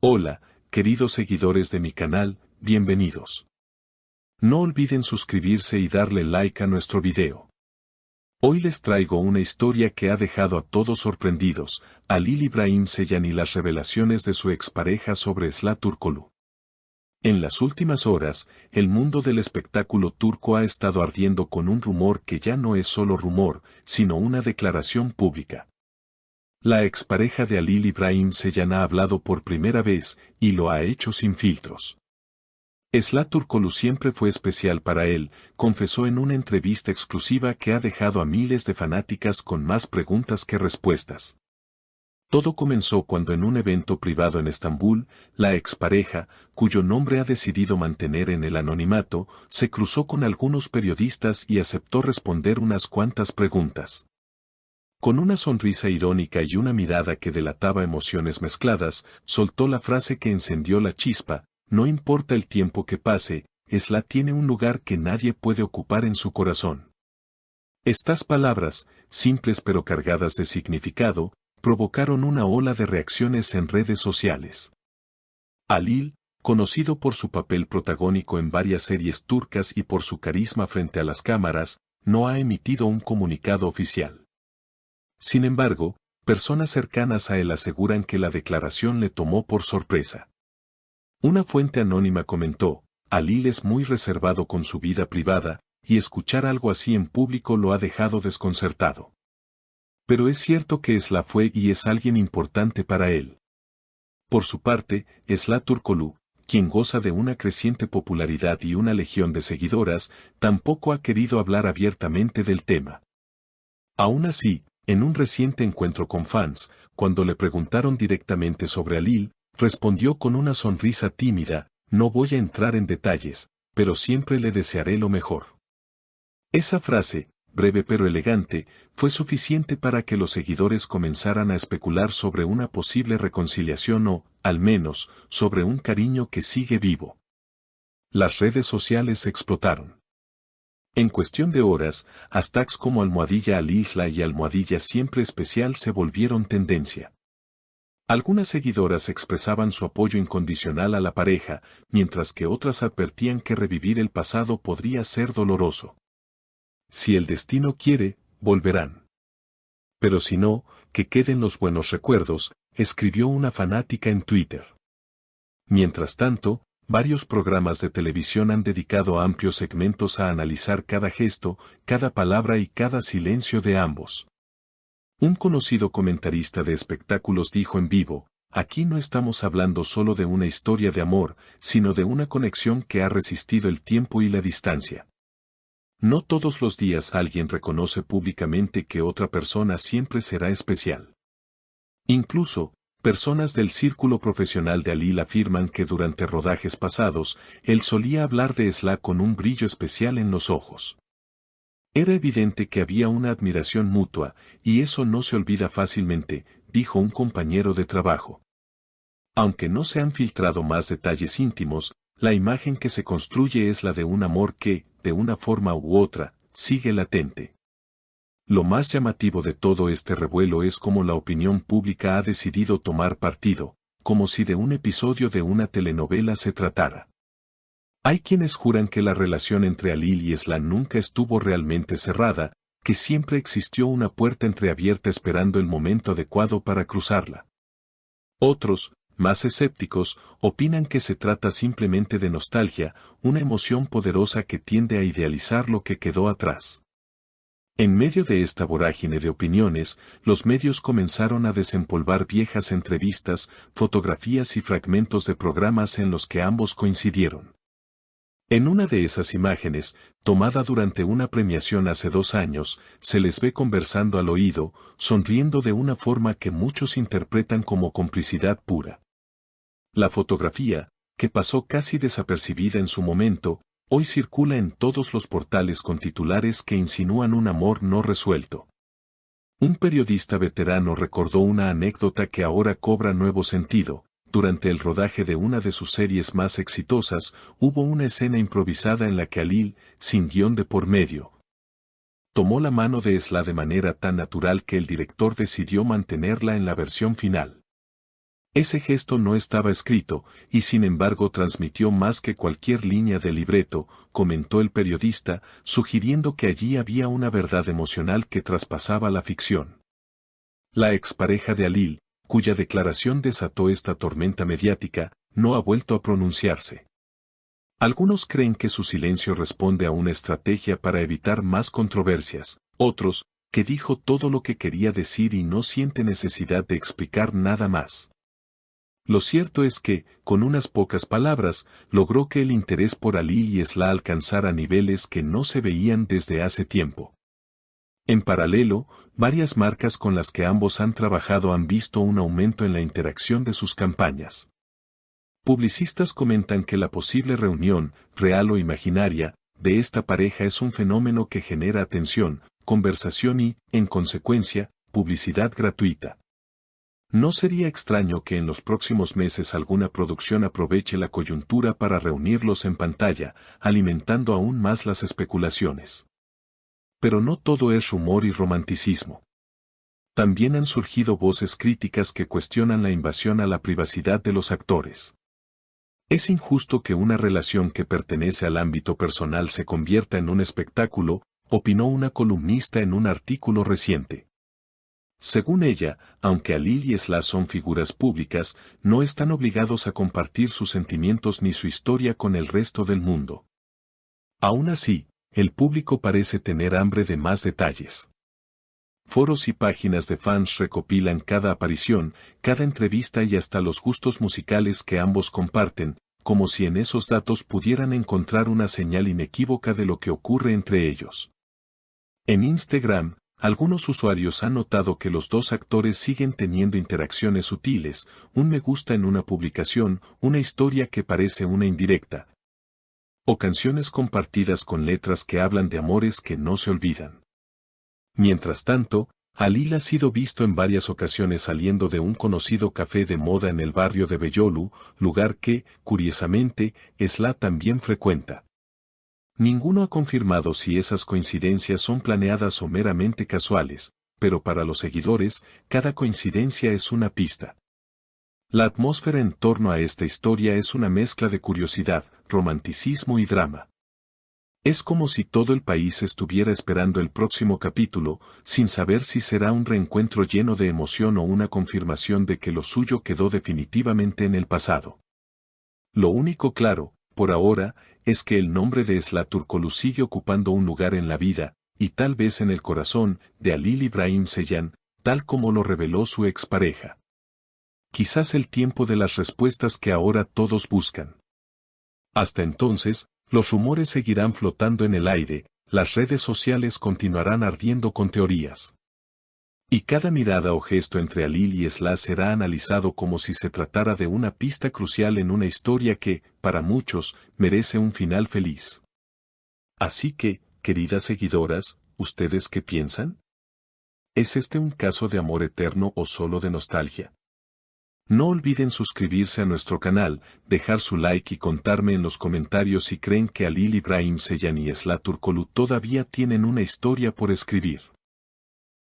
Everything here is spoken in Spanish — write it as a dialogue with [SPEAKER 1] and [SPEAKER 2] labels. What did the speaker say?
[SPEAKER 1] Hola, queridos seguidores de mi canal, bienvenidos. No olviden suscribirse y darle like a nuestro video. Hoy les traigo una historia que ha dejado a todos sorprendidos, Halil İbrahim Ceylan y las revelaciones de su expareja sobre Esra Türkoğlu. En las últimas horas, el mundo del espectáculo turco ha estado ardiendo con un rumor que ya no es solo rumor, sino una declaración pública. La expareja de Halil İbrahim Ceylan ha hablado por primera vez, y lo ha hecho sin filtros. Esra Türkoğlu siempre fue especial para él, confesó en una entrevista exclusiva que ha dejado a miles de fanáticas con más preguntas que respuestas. Todo comenzó cuando en un evento privado en Estambul, la expareja, cuyo nombre ha decidido mantener en el anonimato, se cruzó con algunos periodistas y aceptó responder unas cuantas preguntas. Con una sonrisa irónica y una mirada que delataba emociones mezcladas, soltó la frase que encendió la chispa: no importa el tiempo que pase, Esra tiene un lugar que nadie puede ocupar en su corazón. Estas palabras, simples pero cargadas de significado, provocaron una ola de reacciones en redes sociales. Halil, conocido por su papel protagónico en varias series turcas y por su carisma frente a las cámaras, no ha emitido un comunicado oficial. Sin embargo, personas cercanas a él aseguran que la declaración le tomó por sorpresa. Una fuente anónima comentó: Halil es muy reservado con su vida privada, y escuchar algo así en público lo ha dejado desconcertado. Pero es cierto que Esra fue y es alguien importante para él. Por su parte, Esra Türkoğlu, quien goza de una creciente popularidad y una legión de seguidoras, tampoco ha querido hablar abiertamente del tema. Aún así, en un reciente encuentro con fans, cuando le preguntaron directamente sobre Halil, respondió con una sonrisa tímida: no voy a entrar en detalles, pero siempre le desearé lo mejor. Esa frase, breve pero elegante, fue suficiente para que los seguidores comenzaran a especular sobre una posible reconciliación o, al menos, sobre un cariño que sigue vivo. Las redes sociales explotaron. En cuestión de horas, hashtags como #Halilsla y #siempre especial se volvieron tendencia. Algunas seguidoras expresaban su apoyo incondicional a la pareja, mientras que otras advertían que revivir el pasado podría ser doloroso. Si el destino quiere, volverán. Pero si no, que queden los buenos recuerdos, escribió una fanática en Twitter. Mientras tanto, varios programas de televisión han dedicado amplios segmentos a analizar cada gesto, cada palabra y cada silencio de ambos. Un conocido comentarista de espectáculos dijo en vivo: aquí no estamos hablando solo de una historia de amor, sino de una conexión que ha resistido el tiempo y la distancia. No todos los días alguien reconoce públicamente que otra persona siempre será especial. Incluso, personas del círculo profesional de Halil afirman que durante rodajes pasados, él solía hablar de Esra con un brillo especial en los ojos. Era evidente que había una admiración mutua, y eso no se olvida fácilmente, dijo un compañero de trabajo. Aunque no se han filtrado más detalles íntimos, la imagen que se construye es la de un amor que, de una forma u otra, sigue latente. Lo más llamativo de todo este revuelo es cómo la opinión pública ha decidido tomar partido, como si de un episodio de una telenovela se tratara. Hay quienes juran que la relación entre Halil y Esra nunca estuvo realmente cerrada, que siempre existió una puerta entreabierta esperando el momento adecuado para cruzarla. Otros, más escépticos, opinan que se trata simplemente de nostalgia, una emoción poderosa que tiende a idealizar lo que quedó atrás. En medio de esta vorágine de opiniones, los medios comenzaron a desempolvar viejas entrevistas, fotografías y fragmentos de programas en los que ambos coincidieron. En una de esas imágenes, tomada durante una premiación hace 2 años, se les ve conversando al oído, sonriendo de una forma que muchos interpretan como complicidad pura. La fotografía, que pasó casi desapercibida en su momento, hoy circula en todos los portales con titulares que insinúan un amor no resuelto. Un periodista veterano recordó una anécdota que ahora cobra nuevo sentido. Durante el rodaje de una de sus series más exitosas, hubo una escena improvisada en la que Halil, sin guión de por medio, tomó la mano de Esra de manera tan natural que el director decidió mantenerla en la versión final. Ese gesto no estaba escrito, y sin embargo transmitió más que cualquier línea de libreto, comentó el periodista, sugiriendo que allí había una verdad emocional que traspasaba la ficción. La expareja de Halil, cuya declaración desató esta tormenta mediática, no ha vuelto a pronunciarse. Algunos creen que su silencio responde a una estrategia para evitar más controversias, otros, que dijo todo lo que quería decir y no siente necesidad de explicar nada más. Lo cierto es que, con unas pocas palabras, logró que el interés por Halil y Esla alcanzara niveles que no se veían desde hace tiempo. En paralelo, varias marcas con las que ambos han trabajado han visto un aumento en la interacción de sus campañas. Publicistas comentan que la posible reunión, real o imaginaria, de esta pareja es un fenómeno que genera atención, conversación y, en consecuencia, publicidad gratuita. No sería extraño que en los próximos meses alguna producción aproveche la coyuntura para reunirlos en pantalla, alimentando aún más las especulaciones. Pero no todo es rumor y romanticismo. También han surgido voces críticas que cuestionan la invasión a la privacidad de los actores. Es injusto que una relación que pertenece al ámbito personal se convierta en un espectáculo, opinó una columnista en un artículo reciente. Según ella, aunque Halil y Esla son figuras públicas, no están obligados a compartir sus sentimientos ni su historia con el resto del mundo. Aún así, el público parece tener hambre de más detalles. Foros y páginas de fans recopilan cada aparición, cada entrevista y hasta los gustos musicales que ambos comparten, como si en esos datos pudieran encontrar una señal inequívoca de lo que ocurre entre ellos. En Instagram, algunos usuarios han notado que los dos actores siguen teniendo interacciones sutiles, un me gusta en una publicación, una historia que parece una indirecta, o canciones compartidas con letras que hablan de amores que no se olvidan. Mientras tanto, Halil ha sido visto en varias ocasiones saliendo de un conocido café de moda en el barrio de Beyoğlu, lugar que, curiosamente, Esla también frecuenta. Ninguno ha confirmado si esas coincidencias son planeadas o meramente casuales, pero para los seguidores, cada coincidencia es una pista. La atmósfera en torno a esta historia es una mezcla de curiosidad, romanticismo y drama. Es como si todo el país estuviera esperando el próximo capítulo, sin saber si será un reencuentro lleno de emoción o una confirmación de que lo suyo quedó definitivamente en el pasado. Lo único claro, por ahora, es que el nombre de Esla Turkoglu sigue ocupando un lugar en la vida, y tal vez en el corazón, de Halil İbrahim Ceylan, tal como lo reveló su expareja. Quizás el tiempo de las respuestas que ahora todos buscan. Hasta entonces, los rumores seguirán flotando en el aire, las redes sociales continuarán ardiendo con teorías. Y cada mirada o gesto entre Halil y Esla será analizado como si se tratara de una pista crucial en una historia que, para muchos, merece un final feliz. Así que, queridas seguidoras, ¿ustedes qué piensan? ¿Es este un caso de amor eterno o solo de nostalgia? No olviden suscribirse a nuestro canal, dejar su like y contarme en los comentarios si creen que Halil İbrahim Ceylan y Esla Turkoglu todavía tienen una historia por escribir.